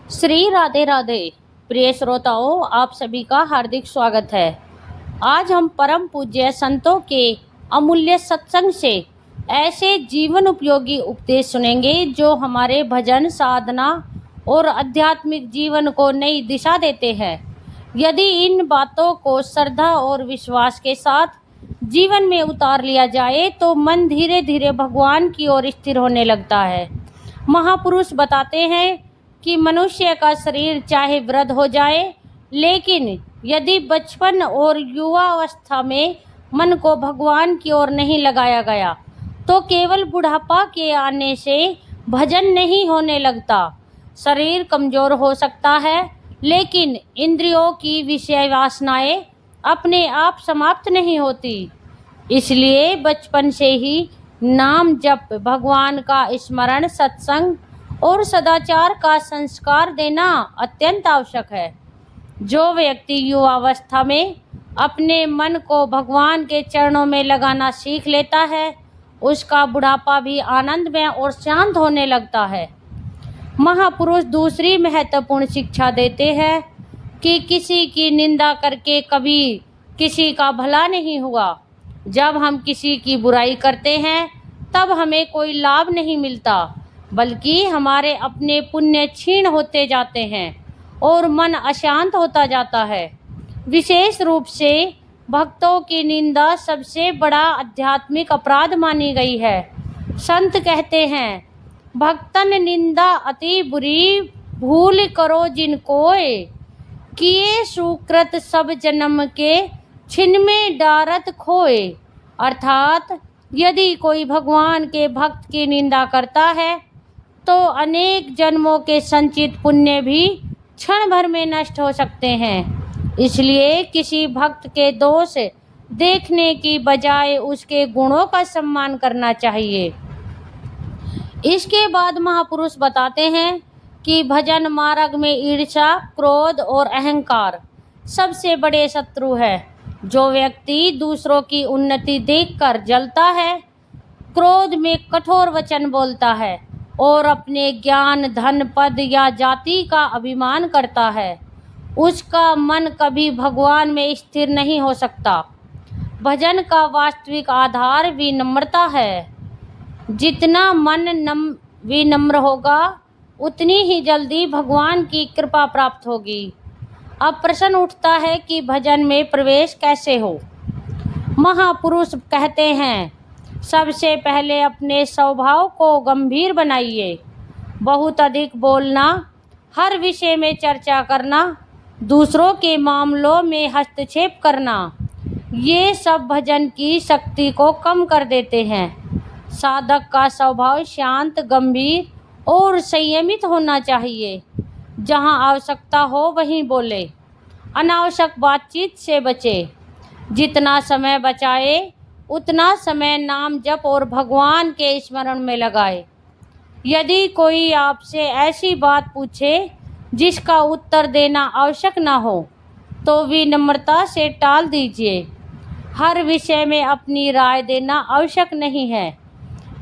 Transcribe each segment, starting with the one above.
श्री राधे राधे। प्रिय श्रोताओं, आप सभी का हार्दिक स्वागत है। आज हम परम पूज्य संतों के अमूल्य सत्संग से ऐसे जीवन उपयोगी उपदेश सुनेंगे जो हमारे भजन साधना और आध्यात्मिक जीवन को नई दिशा देते हैं। यदि इन बातों को श्रद्धा और विश्वास के साथ जीवन में उतार लिया जाए तो मन धीरे धीरे भगवान की ओर स्थिर होने लगता है। महापुरुष बताते हैं कि मनुष्य का शरीर चाहे वृद्ध हो जाए, लेकिन यदि बचपन और युवावस्था में मन को भगवान की ओर नहीं लगाया गया तो केवल बुढ़ापा के आने से भजन नहीं होने लगता। शरीर कमजोर हो सकता है, लेकिन इंद्रियों की विषय वासनाएं अपने आप समाप्त नहीं होती। इसलिए बचपन से ही नाम जप, भगवान का स्मरण, सत्संग और सदाचार का संस्कार देना अत्यंत आवश्यक है। जो व्यक्ति युवावस्था में अपने मन को भगवान के चरणों में लगाना सीख लेता है, उसका बुढ़ापा भी आनंदमय और शांत होने लगता है। महापुरुष दूसरी महत्वपूर्ण शिक्षा देते हैं कि किसी की निंदा करके कभी किसी का भला नहीं हुआ। जब हम किसी की बुराई करते हैं तब हमें कोई लाभ नहीं मिलता, बल्कि हमारे अपने पुण्य क्षीण होते जाते हैं और मन अशांत होता जाता है। विशेष रूप से भक्तों की निंदा सबसे बड़ा आध्यात्मिक अपराध मानी गई है। संत कहते हैं, भक्तन निंदा अति बुरी, भूल करो जिन कोय, किए सुकृत सब जन्म के, छिन में डारत खोए। अर्थात यदि कोई भगवान के भक्त की निंदा करता है तो अनेक जन्मों के संचित पुण्य भी क्षण भर में नष्ट हो सकते हैं। इसलिए किसी भक्त के दोष देखने की बजाय उसके गुणों का सम्मान करना चाहिए। इसके बाद महापुरुष बताते हैं कि भजन मार्ग में ईर्ष्या, क्रोध और अहंकार सबसे बड़े शत्रु है। जो व्यक्ति दूसरों की उन्नति देखकर जलता है, क्रोध में कठोर वचन बोलता है और अपने ज्ञान, धन, पद या जाति का अभिमान करता है, उसका मन कभी भगवान में स्थिर नहीं हो सकता। भजन का वास्तविक आधार विनम्रता है। जितना मन विनम्र होगा, उतनी ही जल्दी भगवान की कृपा प्राप्त होगी। अब प्रश्न उठता है कि भजन में प्रवेश कैसे हो। महापुरुष कहते हैं, सबसे पहले अपने स्वभाव को गंभीर बनाइए। बहुत अधिक बोलना, हर विषय में चर्चा करना, दूसरों के मामलों में हस्तक्षेप करना, ये सब भजन की शक्ति को कम कर देते हैं। साधक का स्वभाव शांत, गंभीर और संयमित होना चाहिए। जहाँ आवश्यकता हो वहीं बोले, अनावश्यक बातचीत से बचे। जितना समय बचाए उतना समय नाम जप और भगवान के स्मरण में लगाए। यदि कोई आपसे ऐसी बात पूछे जिसका उत्तर देना आवश्यक ना हो तो विनम्रता से टाल दीजिए। हर विषय में अपनी राय देना आवश्यक नहीं है।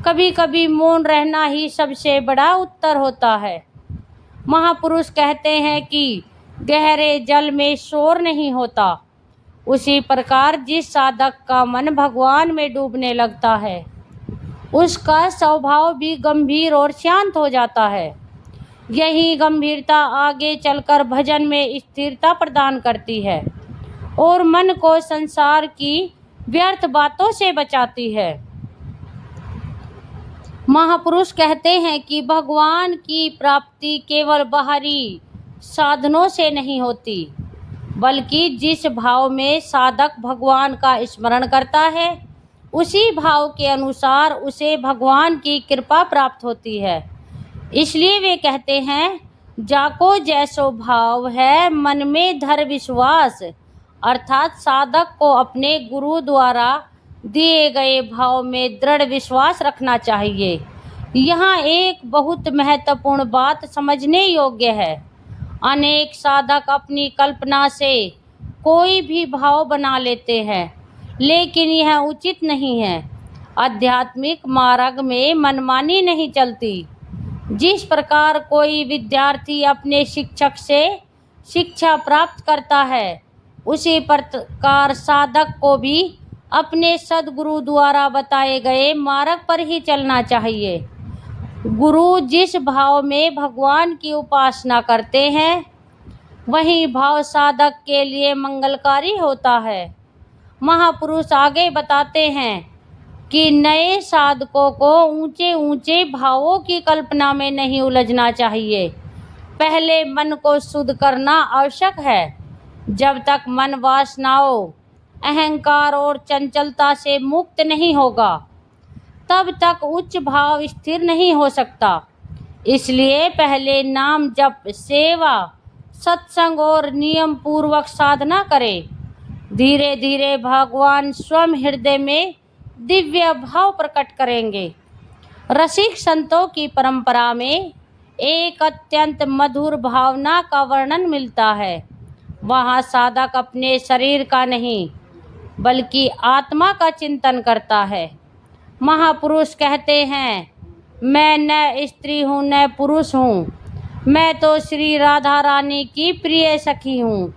कभी कभी मौन रहना ही सबसे बड़ा उत्तर होता है। महापुरुष कहते हैं कि गहरे जल में शोर नहीं होता। उसी प्रकार जिस साधक का मन भगवान में डूबने लगता है, उसका स्वभाव भी गंभीर और शांत हो जाता है। यही गंभीरता आगे चलकर भजन में स्थिरता प्रदान करती है और मन को संसार की व्यर्थ बातों से बचाती है। महापुरुष कहते हैं कि भगवान की प्राप्ति केवल बाहरी साधनों से नहीं होती, बल्कि जिस भाव में साधक भगवान का स्मरण करता है, उसी भाव के अनुसार उसे भगवान की कृपा प्राप्त होती है। इसलिए वे कहते हैं, जाको जैसो भाव है मन में धर विश्वास। अर्थात साधक को अपने गुरु द्वारा दिए गए भाव में दृढ़ विश्वास रखना चाहिए। यहाँ एक बहुत महत्वपूर्ण बात समझने योग्य है। अनेक साधक अपनी कल्पना से कोई भी भाव बना लेते हैं, लेकिन यह उचित नहीं है। आध्यात्मिक मार्ग में मनमानी नहीं चलती। जिस प्रकार कोई विद्यार्थी अपने शिक्षक से शिक्षा प्राप्त करता है, उसी प्रकार साधक को भी अपने सद्गुरु द्वारा बताए गए मार्ग पर ही चलना चाहिए। गुरु जिस भाव में भगवान की उपासना करते हैं, वही भाव साधक के लिए मंगलकारी होता है। महापुरुष आगे बताते हैं कि नए साधकों को ऊंचे ऊंचे भावों की कल्पना में नहीं उलझना चाहिए। पहले मन को शुद्ध करना आवश्यक है। जब तक मन वासनाओं, अहंकार और चंचलता से मुक्त नहीं होगा, तब तक उच्च भाव स्थिर नहीं हो सकता। इसलिए पहले नाम जप, सेवा, सत्संग और नियम पूर्वक साधना करें। धीरे धीरे भगवान स्वयं हृदय में दिव्य भाव प्रकट करेंगे। रसिक संतों की परंपरा में एक अत्यंत मधुर भावना का वर्णन मिलता है। वहाँ साधक अपने शरीर का नहीं, बल्कि आत्मा का चिंतन करता है। महापुरुष कहते हैं, मैं न स्त्री हूँ न पुरुष हूँ, मैं तो श्री राधा रानी की प्रिय सखी हूँ।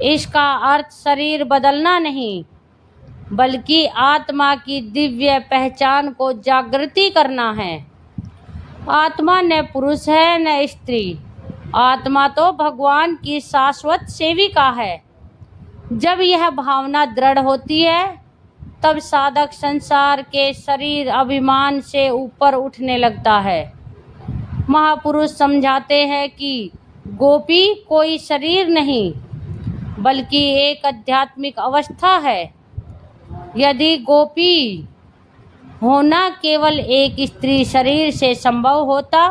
इसका अर्थ शरीर बदलना नहीं, बल्कि आत्मा की दिव्य पहचान को जागृति करना है। आत्मा न पुरुष है न स्त्री, आत्मा तो भगवान की शाश्वत सेविका है। जब यह भावना दृढ़ होती है, तब साधक संसार के शरीर अभिमान से ऊपर उठने लगता है। महापुरुष समझाते हैं कि गोपी कोई शरीर नहीं, बल्कि एक आध्यात्मिक अवस्था है। यदि गोपी होना केवल एक स्त्री शरीर से संभव होता,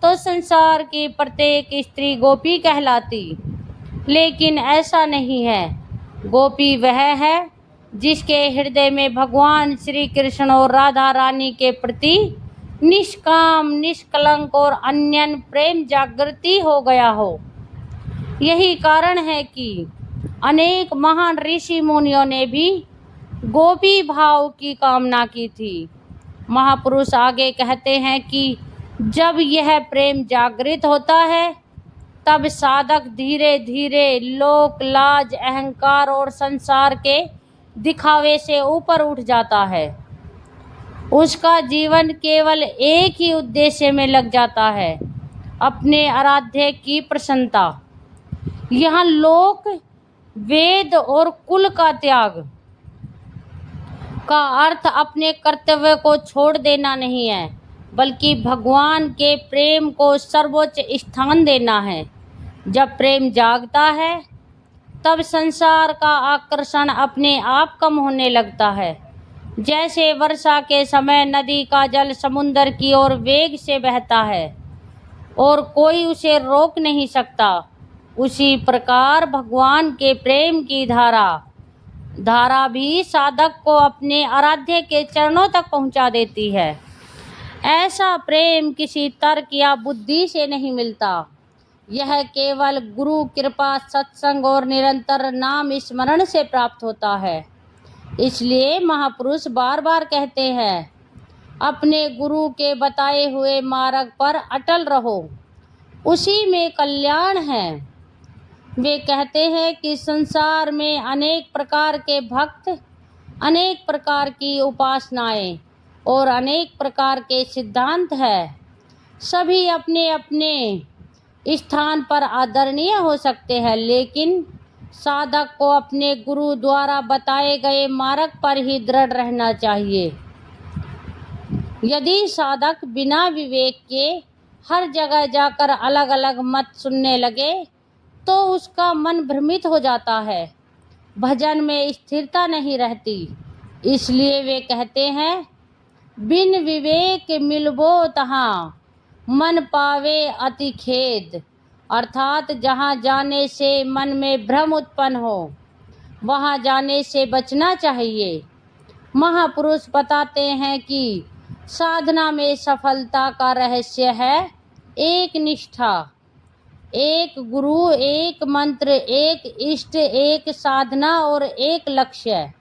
तो संसार की प्रत्येक स्त्री गोपी कहलाती। लेकिन ऐसा नहीं है। गोपी वह है जिसके हृदय में भगवान श्री कृष्ण और राधा रानी के प्रति निष्काम, निष्कलंक और अनन्य प्रेम जागृति हो गया हो। यही कारण है कि अनेक महान ऋषि मुनियों ने भी गोपी भाव की कामना की थी। महापुरुष आगे कहते हैं कि जब यह प्रेम जागृत होता है, तब साधक धीरे धीरे लोक लाज, अहंकार और संसार के दिखावे से ऊपर उठ जाता है। उसका जीवन केवल एक ही उद्देश्य में लग जाता है, अपने आराध्य की प्रसन्नता। यहाँ लोक, वेद और कुल का त्याग का अर्थ अपने कर्तव्य को छोड़ देना नहीं है, बल्कि भगवान के प्रेम को सर्वोच्च स्थान देना है। जब प्रेम जागता है, तब संसार का आकर्षण अपने आप कम होने लगता है। जैसे वर्षा के समय नदी का जल समुद्र की ओर वेग से बहता है और कोई उसे रोक नहीं सकता, उसी प्रकार भगवान के प्रेम की धारा भी साधक को अपने आराध्य के चरणों तक पहुंचा देती है। ऐसा प्रेम किसी तर्क या बुद्धि से नहीं मिलता। यह केवल गुरु कृपा, सत्संग और निरंतर नाम स्मरण से प्राप्त होता है। इसलिए महापुरुष बार बार कहते हैं, अपने गुरु के बताए हुए मार्ग पर अटल रहो, उसी में कल्याण है। वे कहते हैं कि संसार में अनेक प्रकार के भक्त, अनेक प्रकार की उपासनाएं और अनेक प्रकार के सिद्धांत हैं। सभी अपने अपने स्थान पर आदरणीय हो सकते हैं, लेकिन साधक को अपने गुरु द्वारा बताए गए मार्ग पर ही दृढ़ रहना चाहिए। यदि साधक बिना विवेक के हर जगह जाकर अलग अलग मत सुनने लगे, तो उसका मन भ्रमित हो जाता है, भजन में स्थिरता नहीं रहती। इसलिए वे कहते हैं, बिन विवेक मिलबो तहाँ, मन पावे अति खेद। अर्थात जहाँ जाने से मन में भ्रम उत्पन्न हो, वहाँ जाने से बचना चाहिए। महापुरुष बताते हैं कि साधना में सफलता का रहस्य है एक निष्ठा, एक गुरु, एक मंत्र, एक इष्ट, एक साधना और एक लक्ष्य।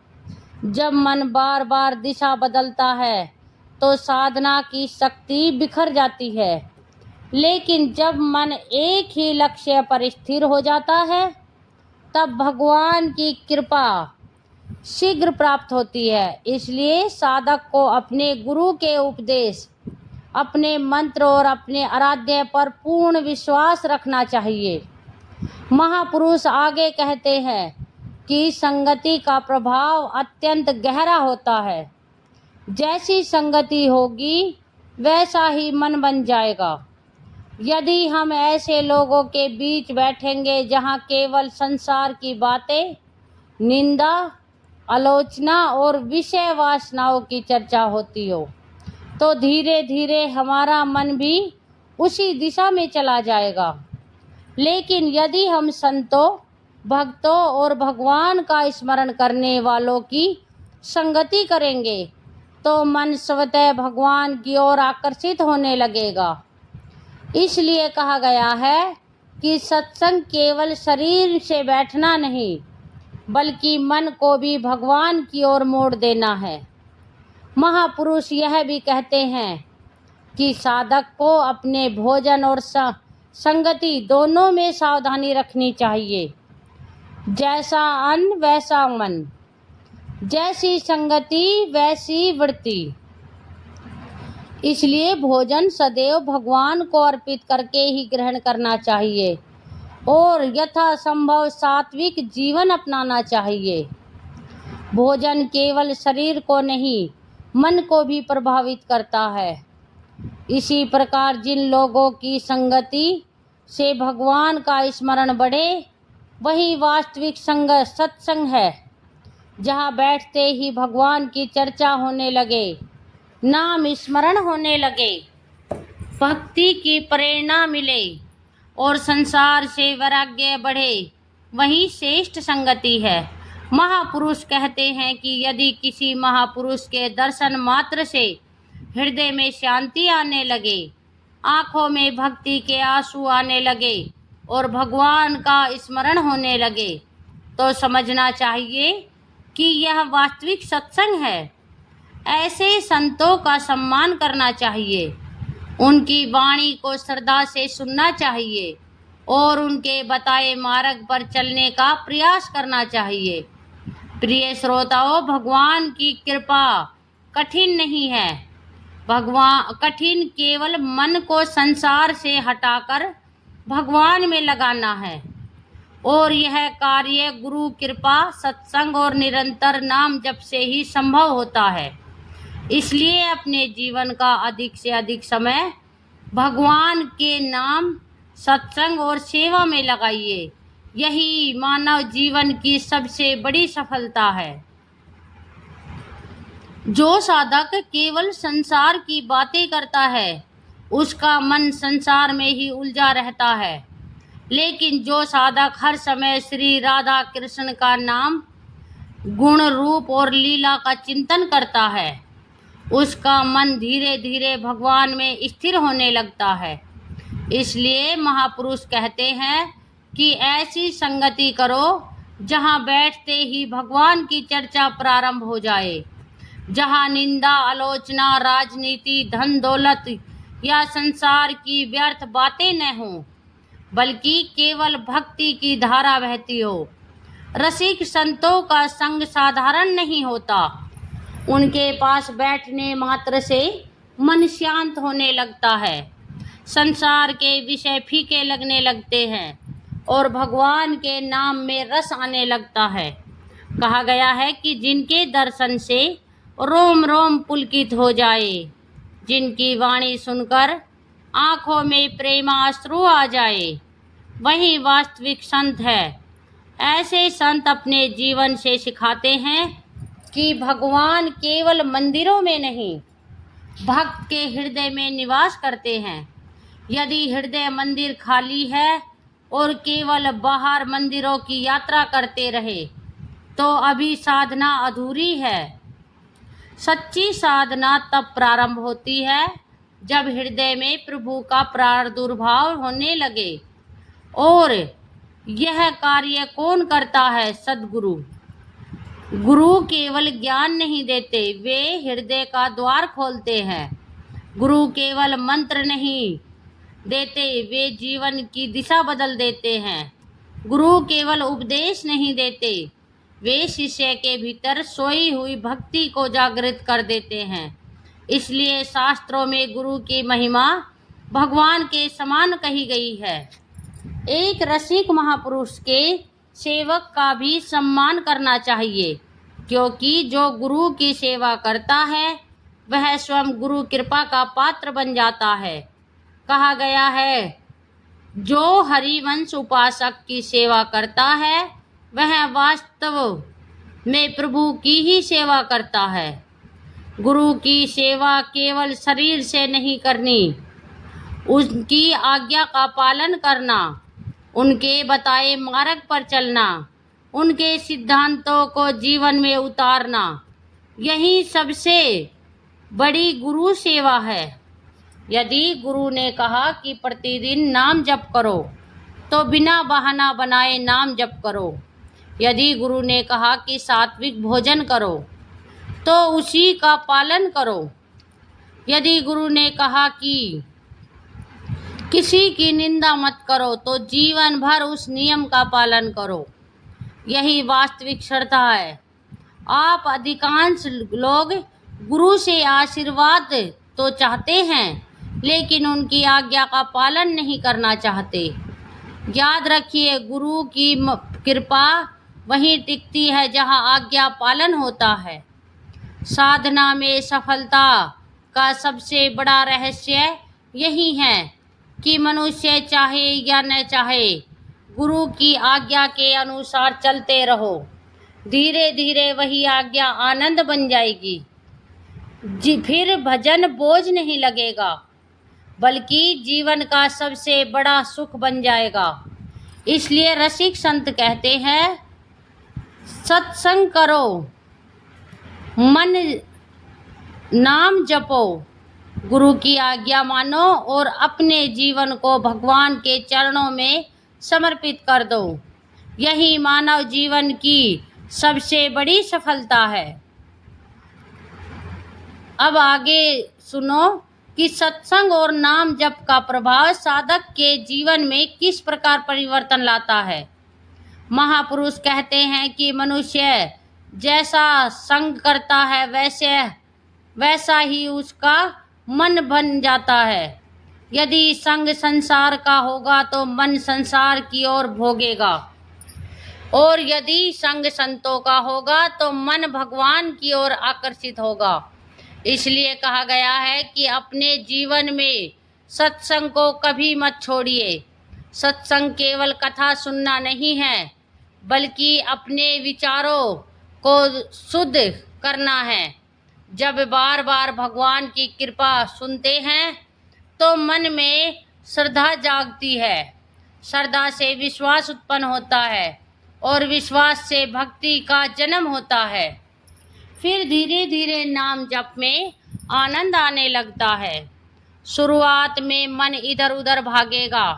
जब मन बार बार दिशा बदलता है, तो साधना की शक्ति बिखर जाती है। लेकिन जब मन एक ही लक्ष्य पर स्थिर हो जाता है तब भगवान की कृपा शीघ्र प्राप्त होती है। इसलिए साधक को अपने गुरु के उपदेश, अपने मंत्र और अपने आराध्य पर पूर्ण विश्वास रखना चाहिए। महापुरुष आगे कहते हैं कि संगति का प्रभाव अत्यंत गहरा होता है। जैसी संगति होगी वैसा ही मन बन जाएगा। यदि हम ऐसे लोगों के बीच बैठेंगे जहाँ केवल संसार की बातें, निंदा, आलोचना और विषय वासनाओं की चर्चा होती हो, तो धीरे धीरे हमारा मन भी उसी दिशा में चला जाएगा। लेकिन यदि हम संतों, भक्तों और भगवान का स्मरण करने वालों की संगति करेंगे तो मन स्वतः भगवान की ओर आकर्षित होने लगेगा। इसलिए कहा गया है कि सत्संग केवल शरीर से बैठना नहीं, बल्कि मन को भी भगवान की ओर मोड़ देना है। महापुरुष यह भी कहते हैं कि साधक को अपने भोजन और संगति दोनों में सावधानी रखनी चाहिए। जैसा अन्न वैसा मन, जैसी संगति वैसी वृत्ति। इसलिए भोजन सदैव भगवान को अर्पित करके ही ग्रहण करना चाहिए और यथासंभव सात्विक जीवन अपनाना चाहिए। भोजन केवल शरीर को नहीं, मन को भी प्रभावित करता है। इसी प्रकार जिन लोगों की संगति से भगवान का स्मरण बढ़े, वही वास्तविक सत्संग है। जहाँ बैठते ही भगवान की चर्चा होने लगे, नाम स्मरण होने लगे, भक्ति की प्रेरणा मिले और संसार से वैराग्य बढ़े, वही श्रेष्ठ संगति है। महापुरुष कहते हैं कि यदि किसी महापुरुष के दर्शन मात्र से हृदय में शांति आने लगे, आंखों में भक्ति के आंसू आने लगे और भगवान का स्मरण होने लगे, तो समझना चाहिए कि यह वास्तविक सत्संग है। ऐसे संतों का सम्मान करना चाहिए, उनकी वाणी को श्रद्धा से सुनना चाहिए और उनके बताए मार्ग पर चलने का प्रयास करना चाहिए। प्रिय श्रोताओं, भगवान की कृपा कठिन नहीं है। कठिन केवल मन को संसार से हटाकर भगवान में लगाना है, और यह कार्य गुरु कृपा, सत्संग और निरंतर नाम जप से ही संभव होता है। इसलिए अपने जीवन का अधिक से अधिक समय भगवान के नाम, सत्संग और सेवा में लगाइए। यही मानव जीवन की सबसे बड़ी सफलता है। जो साधक केवल संसार की बातें करता है, उसका मन संसार में ही उलझा रहता है। लेकिन जो साधक हर समय श्री राधा कृष्ण का नाम, गुण, रूप और लीला का चिंतन करता है, उसका मन धीरे धीरे भगवान में स्थिर होने लगता है। इसलिए महापुरुष कहते हैं कि ऐसी संगति करो जहाँ बैठते ही भगवान की चर्चा प्रारंभ हो जाए, जहाँ निंदा, आलोचना, राजनीति, धन दौलत या संसार की व्यर्थ बातें न हों, बल्कि केवल भक्ति की धारा बहती हो। रसिक संतों का संग साधारण नहीं होता। उनके पास बैठने मात्र से मन शांत होने लगता है, संसार के विषय फीके लगने लगते हैं और भगवान के नाम में रस आने लगता है। कहा गया है कि जिनके दर्शन से रोम रोम पुलकित हो जाए, जिनकी वाणी सुनकर आँखों में प्रेमाश्रु आ जाए, वही वास्तविक संत है। ऐसे संत अपने जीवन से सिखाते हैं कि भगवान केवल मंदिरों में नहीं, भक्त के हृदय में निवास करते हैं। यदि हृदय मंदिर खाली है और केवल बाहर मंदिरों की यात्रा करते रहे, तो अभी साधना अधूरी है। सच्ची साधना तब प्रारंभ होती है जब हृदय में प्रभु का प्रादुर्भाव होने लगे। और यह कार्य कौन करता है? सद्गुरु। गुरु केवल ज्ञान नहीं देते, वे हृदय का द्वार खोलते हैं। गुरु केवल मंत्र नहीं, देते, वे जीवन की दिशा बदल देते हैं। गुरु केवल उपदेश नहीं देते, वे शिष्य के भीतर सोई हुई भक्ति को जागृत कर देते हैं। इसलिए शास्त्रों में गुरु की महिमा भगवान के समान कही गई है। एक रसिक महापुरुष के सेवक का भी सम्मान करना चाहिए, क्योंकि जो गुरु की सेवा करता है वह स्वयं गुरु कृपा का पात्र बन जाता है। कहा गया है, जो हरिवंश उपासक की सेवा करता है वह वास्तव में प्रभु की ही सेवा करता है। गुरु की सेवा केवल शरीर से नहीं करनी, उनकी आज्ञा का पालन करना, उनके बताए मार्ग पर चलना, उनके सिद्धांतों को जीवन में उतारना, यही सबसे बड़ी गुरु सेवा है। यदि गुरु ने कहा कि प्रतिदिन नाम जप करो, तो बिना बहाना बनाए नाम जप करो। यदि गुरु ने कहा कि सात्विक भोजन करो, तो उसी का पालन करो। यदि गुरु ने कहा कि किसी की निंदा मत करो, तो जीवन भर उस नियम का पालन करो। यही वास्तविक श्रद्धा है। आप अधिकांश लोग गुरु से आशीर्वाद तो चाहते हैं, लेकिन उनकी आज्ञा का पालन नहीं करना चाहते। याद रखिए, गुरु की कृपा वहीं टिकती है जहां आज्ञा पालन होता है। साधना में सफलता का सबसे बड़ा रहस्य यही है कि मनुष्य चाहे या न चाहे, गुरु की आज्ञा के अनुसार चलते रहो। धीरे धीरे वही आज्ञा आनंद बन जाएगी। फिर भजन बोझ नहीं लगेगा, बल्कि जीवन का सबसे बड़ा सुख बन जाएगा। इसलिए रसिक संत कहते हैं, सत्संग करो, मन नाम जपो, गुरु की आज्ञा मानो और अपने जीवन को भगवान के चरणों में समर्पित कर दो। यही मानव जीवन की सबसे बड़ी सफलता है। अब आगे सुनो कि सत्संग और नाम जप का प्रभाव साधक के जीवन में किस प्रकार परिवर्तन लाता है। महापुरुष कहते हैं कि मनुष्य जैसा संग करता है वैसा ही उसका मन बन जाता है। यदि संग संसार का होगा तो मन संसार की ओर भोगेगा, और यदि संग संतों का होगा तो मन भगवान की ओर आकर्षित होगा। इसलिए कहा गया है कि अपने जीवन में सत्संग को कभी मत छोड़िए। सत्संग केवल कथा सुनना नहीं है, बल्कि अपने विचारों को शुद्ध करना है। जब बार बार भगवान की कृपा सुनते हैं तो मन में श्रद्धा जागती है। श्रद्धा से विश्वास उत्पन्न होता है और विश्वास से भक्ति का जन्म होता है। फिर धीरे धीरे नाम जप में आनंद आने लगता है। शुरुआत में मन इधर उधर भागेगा,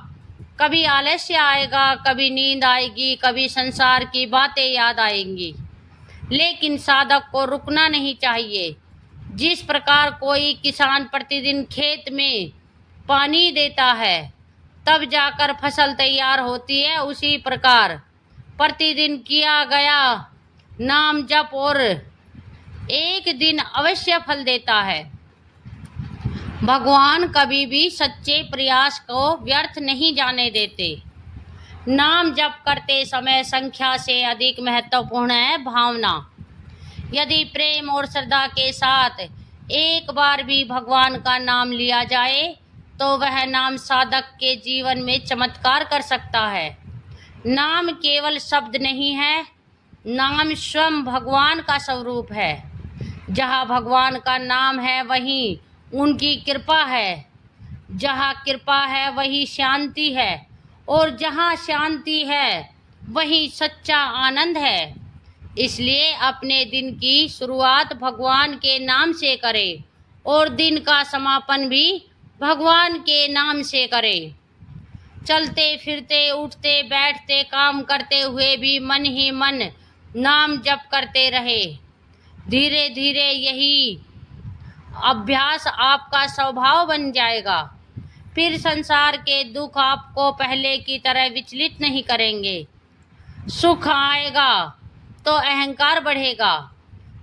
कभी आलस्य आएगा, कभी नींद आएगी, कभी संसार की बातें याद आएंगी। लेकिन साधक को रुकना नहीं चाहिए। जिस प्रकार कोई किसान प्रतिदिन खेत में पानी देता है तब जाकर फसल तैयार होती है, उसी प्रकार प्रतिदिन किया गया नाम जप और एक दिन अवश्य फल देता है। भगवान कभी भी सच्चे प्रयास को व्यर्थ नहीं जाने देते। नाम जप करते समय संख्या से अधिक महत्वपूर्ण है भावना। यदि प्रेम और श्रद्धा के साथ एक बार भी भगवान का नाम लिया जाए तो वह नाम साधक के जीवन में चमत्कार कर सकता है। नाम केवल शब्द नहीं है, नाम स्वयं भगवान का स्वरूप है। जहाँ भगवान का नाम है वहीं उनकी कृपा है, जहाँ कृपा है वहीं शांति है, और जहाँ शांति है वहीं सच्चा आनंद है। इसलिए अपने दिन की शुरुआत भगवान के नाम से करें और दिन का समापन भी भगवान के नाम से करें। चलते फिरते, उठते बैठते, काम करते हुए भी मन ही मन नाम जप करते रहे। धीरे धीरे यही अभ्यास आपका स्वभाव बन जाएगा। फिर संसार के दुख आपको पहले की तरह विचलित नहीं करेंगे। सुख आएगा तो अहंकार बढ़ेगा,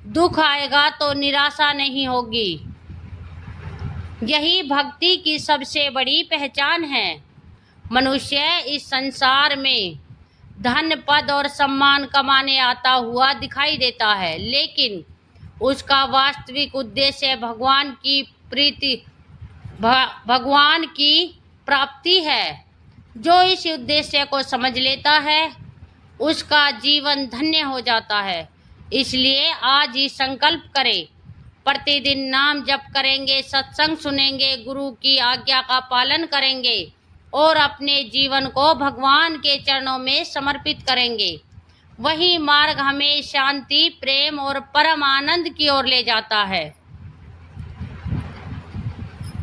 दुख आएगा तो निराशा नहीं होगी। यही भक्ति की सबसे बड़ी पहचान है। मनुष्य इस संसार में धन, पद और सम्मान कमाने आता हुआ दिखाई देता है, लेकिन उसका वास्तविक उद्देश्य भगवान की प्रीति, भगवान की प्राप्ति है। जो इस उद्देश्य को समझ लेता है उसका जीवन धन्य हो जाता है। इसलिए आज ही संकल्प करें, प्रतिदिन नाम जप करेंगे, सत्संग सुनेंगे, गुरु की आज्ञा का पालन करेंगे और अपने जीवन को भगवान के चरणों में समर्पित करेंगे। वही मार्ग हमें शांति, प्रेम और परम आनंद की ओर ले जाता है।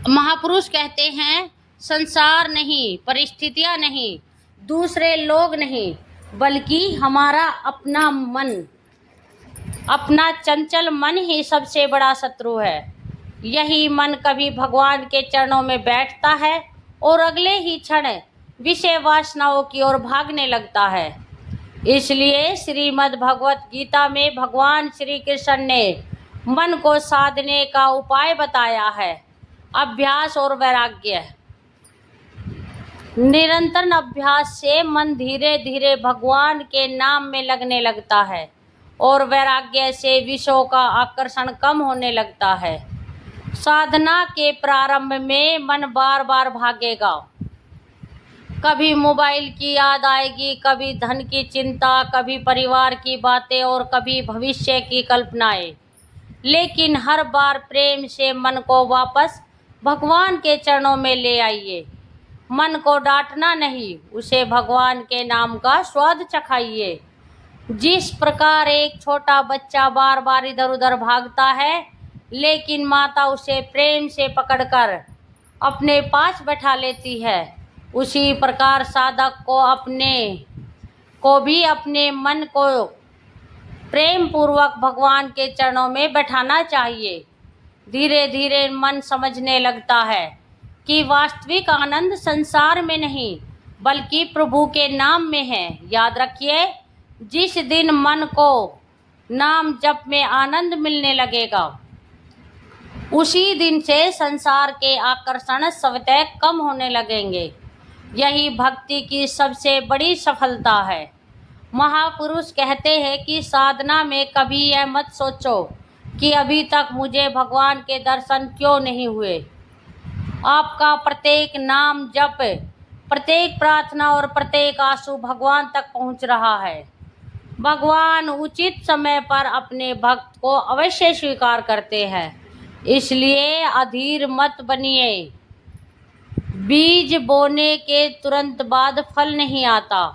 महापुरुष कहते हैं, संसार नहीं, परिस्थितियां नहीं, दूसरे लोग नहीं, बल्कि हमारा अपना मन, अपना चंचल मन ही सबसे बड़ा शत्रु है। यही मन कभी भगवान के चरणों में बैठता है और अगले ही क्षण विषय वासनाओं की ओर भागने लगता है। इसलिए श्रीमद् भगवत गीता में भगवान श्री कृष्ण ने मन को साधने का उपाय बताया है, अभ्यास और वैराग्य। निरंतर अभ्यास से मन धीरे धीरे भगवान के नाम में लगने लगता है और वैराग्य से विषयों का आकर्षण कम होने लगता है। साधना के प्रारंभ में मन बार बार भागेगा, कभी मोबाइल की याद आएगी, कभी धन की चिंता, कभी परिवार की बातें और कभी भविष्य की कल्पनाएं। लेकिन हर बार प्रेम से मन को वापस भगवान के चरणों में ले आइए। मन को डांटना नहीं, उसे भगवान के नाम का स्वाद चखाइए। जिस प्रकार एक छोटा बच्चा बार बार इधर उधर भागता है, लेकिन माता उसे प्रेम से पकड़कर अपने पास बैठा लेती है, उसी प्रकार साधक को भी अपने मन को प्रेम पूर्वक भगवान के चरणों में बैठाना चाहिए। धीरे धीरे मन समझने लगता है कि वास्तविक आनंद संसार में नहीं, बल्कि प्रभु के नाम में है। याद रखिए, जिस दिन मन को नाम जप में आनंद मिलने लगेगा, उसी दिन से संसार के आकर्षण स्वतः कम होने लगेंगे। यही भक्ति की सबसे बड़ी सफलता है। महापुरुष कहते हैं कि साधना में कभी यह मत सोचो कि अभी तक मुझे भगवान के दर्शन क्यों नहीं हुए। आपका प्रत्येक नाम जप, प्रत्येक प्रार्थना और प्रत्येक आंसू भगवान तक पहुंच रहा है। भगवान उचित समय पर अपने भक्त को अवश्य स्वीकार करते हैं। इसलिए अधीर मत बनिए। बीज बोने के तुरंत बाद फल नहीं आता।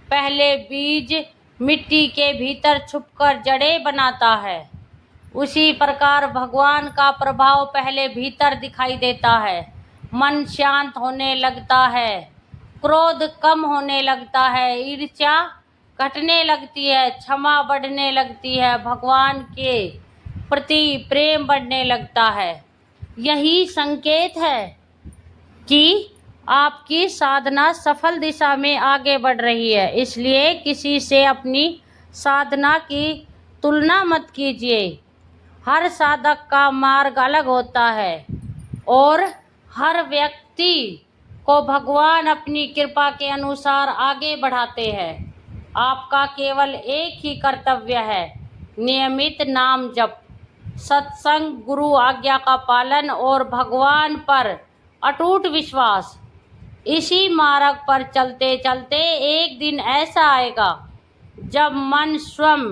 पहले बीज मिट्टी के भीतर छुपकर जड़ें बनाता है। उसी प्रकार भगवान का प्रभाव पहले भीतर दिखाई देता है। मन शांत होने लगता है, क्रोध कम होने लगता है, ईर्ष्या घटने लगती है, क्षमा बढ़ने लगती है, भगवान के प्रति प्रेम बढ़ने लगता है। यही संकेत है कि आपकी साधना सफल दिशा में आगे बढ़ रही है। इसलिए किसी से अपनी साधना की तुलना मत कीजिए। हर साधक का मार्ग अलग होता है और हर व्यक्ति को भगवान अपनी कृपा के अनुसार आगे बढ़ाते हैं। आपका केवल एक ही कर्तव्य है, नियमित नाम जप, सत्संग, गुरु आज्ञा का पालन और भगवान पर अटूट विश्वास। इसी मार्ग पर चलते चलते एक दिन ऐसा आएगा जब मन स्वयं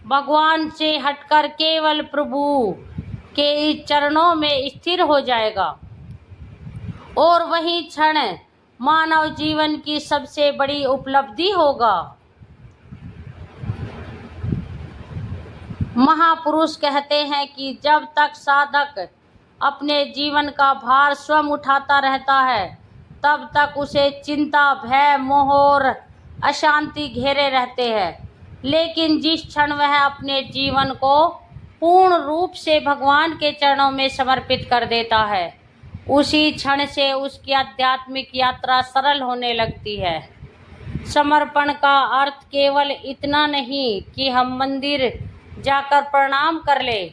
भगवान से हटकर केवल प्रभु के चरणों में स्थिर हो जाएगा और वही क्षण मानव जीवन की सबसे बड़ी उपलब्धि होगा। महापुरुष कहते हैं कि जब तक साधक अपने जीवन का भार स्वयं उठाता रहता है, तब तक उसे चिंता, भय, मोह और अशांति घेरे रहते हैं। लेकिन जिस क्षण वह अपने जीवन को पूर्ण रूप से भगवान के चरणों में समर्पित कर देता है, उसी क्षण से उसकी आध्यात्मिक यात्रा सरल होने लगती है। समर्पण का अर्थ केवल इतना नहीं कि हम मंदिर जाकर प्रणाम कर ले।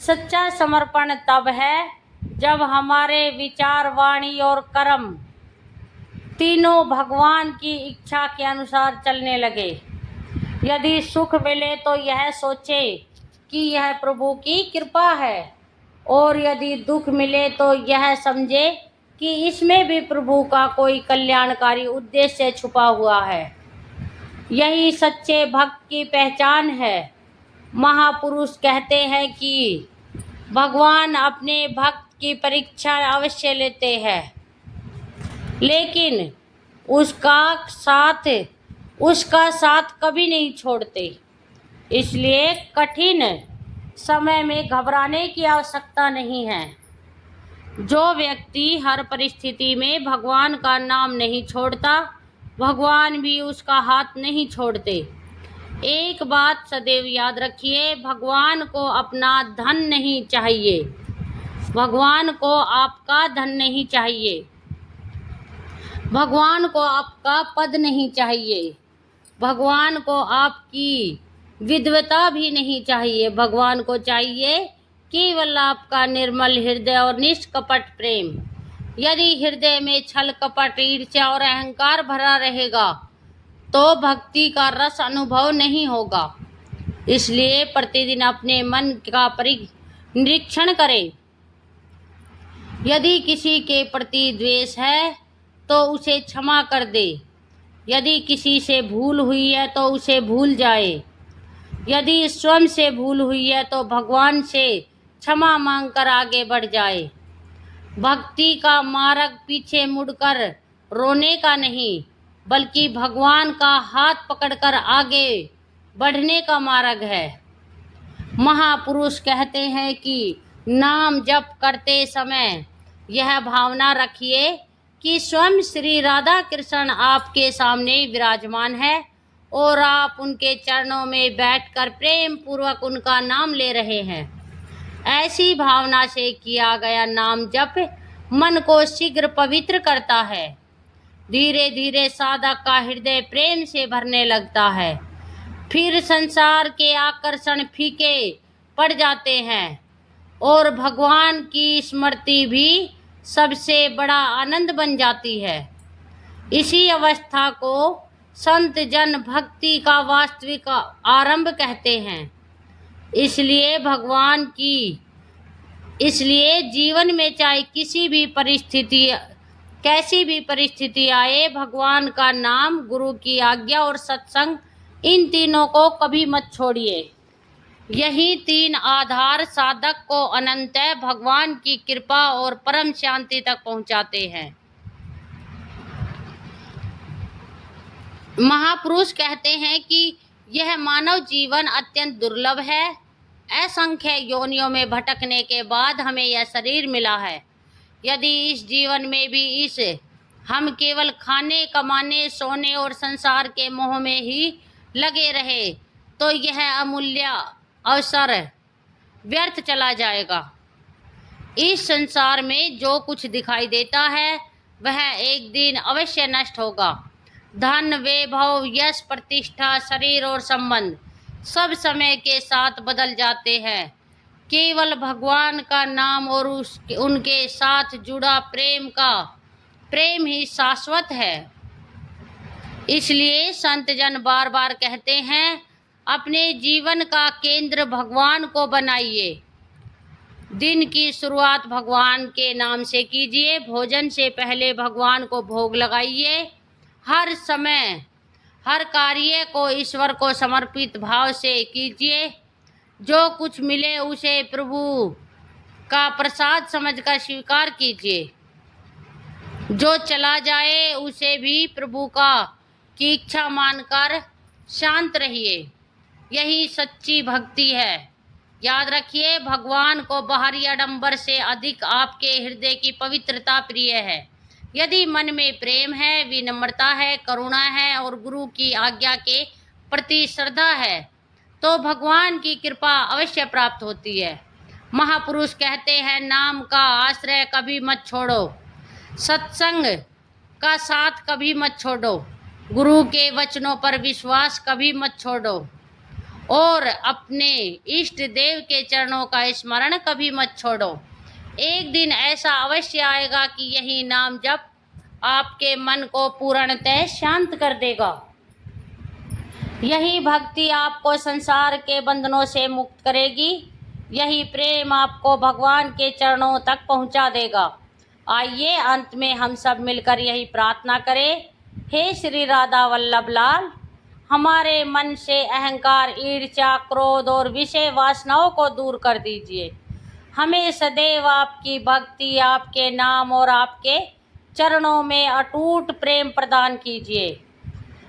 सच्चा समर्पण तब है जब हमारे विचार, वाणी और कर्म तीनों भगवान की इच्छा के अनुसार चलने लगे। यदि सुख मिले तो यह सोचे कि यह प्रभु की कृपा है, और यदि दुख मिले तो यह समझे कि इसमें भी प्रभु का कोई कल्याणकारी उद्देश्य छुपा हुआ है। यही सच्चे भक्त की पहचान है। महापुरुष कहते हैं कि भगवान अपने भक्त की परीक्षा अवश्य लेते हैं, लेकिन उसका साथ कभी नहीं छोड़ते। इसलिए कठिन समय में घबराने की आवश्यकता नहीं है। जो व्यक्ति हर परिस्थिति में भगवान का नाम नहीं छोड़ता, भगवान भी उसका हाथ नहीं छोड़ते। एक बात सदैव याद रखिए, भगवान को अपना धन नहीं चाहिए, भगवान को आपका धन नहीं चाहिए, भगवान को आपका पद नहीं चाहिए, भगवान को आपकी विद्वता भी नहीं चाहिए। भगवान को चाहिए केवल आपका निर्मल हृदय और निष्कपट प्रेम। यदि हृदय में छल, कपट, ईर्ष्या और अहंकार भरा रहेगा तो भक्ति का रस अनुभव नहीं होगा। इसलिए प्रतिदिन अपने मन का निरीक्षण करें। यदि किसी के प्रति द्वेष है तो उसे क्षमा कर दे। यदि किसी से भूल हुई है तो उसे भूल जाए। यदि स्वयं से भूल हुई है तो भगवान से क्षमा मांगकर आगे बढ़ जाए। भक्ति का मार्ग पीछे मुड़कर रोने का नहीं, बल्कि भगवान का हाथ पकड़कर आगे बढ़ने का मार्ग है। महापुरुष कहते हैं कि नाम जप करते समय यह भावना रखिए कि स्वयं श्री राधा कृष्ण आपके सामने विराजमान है और आप उनके चरणों में बैठकर प्रेम पूर्वक उनका नाम ले रहे हैं। ऐसी भावना से किया गया नाम जप मन को शीघ्र पवित्र करता है। धीरे धीरे साधक का हृदय प्रेम से भरने लगता है। फिर संसार के आकर्षण फीके पड़ जाते हैं और भगवान की स्मृति भी सबसे बड़ा आनंद बन जाती है। इसी अवस्था को संत जन भक्ति का वास्तविक आरंभ कहते हैं। इसलिए जीवन में चाहे कैसी भी परिस्थिति आए, भगवान का नाम, गुरु की आज्ञा और सत्संग, इन तीनों को कभी मत छोड़िए। यही तीन आधार साधक को अनंतः भगवान की कृपा और परम शांति तक पहुंचाते हैं। महापुरुष कहते हैं कि यह मानव जीवन अत्यंत दुर्लभ है। असंख्य योनियों में भटकने के बाद हमें यह शरीर मिला है। यदि इस जीवन में भी हम केवल खाने, कमाने, सोने और संसार के मोह में ही लगे रहे तो यह अमूल्य अवसर व्यर्थ चला जाएगा। इस संसार में जो कुछ दिखाई देता है वह एक दिन अवश्य नष्ट होगा। धन, वैभव, यश, प्रतिष्ठा, शरीर और संबंध सब समय के साथ बदल जाते हैं। केवल भगवान का नाम और उनके साथ जुड़ा प्रेम ही शाश्वत है। इसलिए संत जन बार बार कहते हैं, अपने जीवन का केंद्र भगवान को बनाइए। दिन की शुरुआत भगवान के नाम से कीजिए। भोजन से पहले भगवान को भोग लगाइए। हर समय हर कार्य को ईश्वर को समर्पित भाव से कीजिए। जो कुछ मिले उसे प्रभु का प्रसाद समझकर स्वीकार कीजिए। जो चला जाए उसे भी प्रभु की इच्छा मानकर शांत रहिए। यही सच्ची भक्ति है। याद रखिए, भगवान को बाहरी आडंबर से अधिक आपके हृदय की पवित्रता प्रिय है। यदि मन में प्रेम है, विनम्रता है, करुणा है और गुरु की आज्ञा के प्रति श्रद्धा है तो भगवान की कृपा अवश्य प्राप्त होती है। महापुरुष कहते हैं, नाम का आश्रय कभी मत छोड़ो, सत्संग का साथ कभी मत छोड़ो, गुरु के वचनों पर विश्वास कभी मत छोड़ो और अपने इष्ट देव के चरणों का स्मरण कभी मत छोड़ो। एक दिन ऐसा अवश्य आएगा कि यही नाम जप आपके मन को पूर्णतः शांत कर देगा। यही भक्ति आपको संसार के बंधनों से मुक्त करेगी। यही प्रेम आपको भगवान के चरणों तक पहुंचा देगा। आइए अंत में हम सब मिलकर यही प्रार्थना करें, हे श्री राधा वल्लभ लाल, हमारे मन से अहंकार, ईर्ष्या, क्रोध और विषय वासनाओं को दूर कर दीजिए। हमें सदैव आपकी भक्ति, आपके नाम और आपके चरणों में अटूट प्रेम प्रदान कीजिए।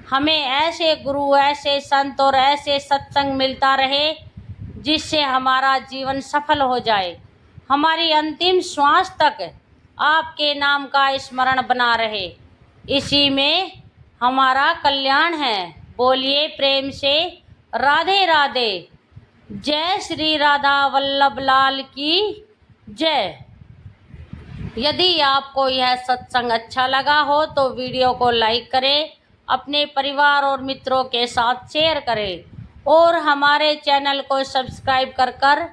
हमें ऐसे गुरु, ऐसे संत और ऐसे सत्संग मिलता रहे जिससे हमारा जीवन सफल हो जाए। हमारी अंतिम श्वास तक आपके नाम का स्मरण बना रहे। इसी में हमारा कल्याण है। बोलिए प्रेम से राधे राधे। जय श्री राधा वल्लभ लाल की जय। यदि आपको यह सत्संग अच्छा लगा हो तो वीडियो को लाइक करें, अपने परिवार और मित्रों के साथ शेयर करें और हमारे चैनल को सब्सक्राइब कर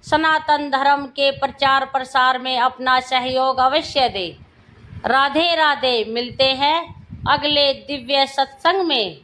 सनातन धर्म के प्रचार प्रसार में अपना सहयोग अवश्य दें। राधे राधे। मिलते हैं अगले दिव्य सत्संग में।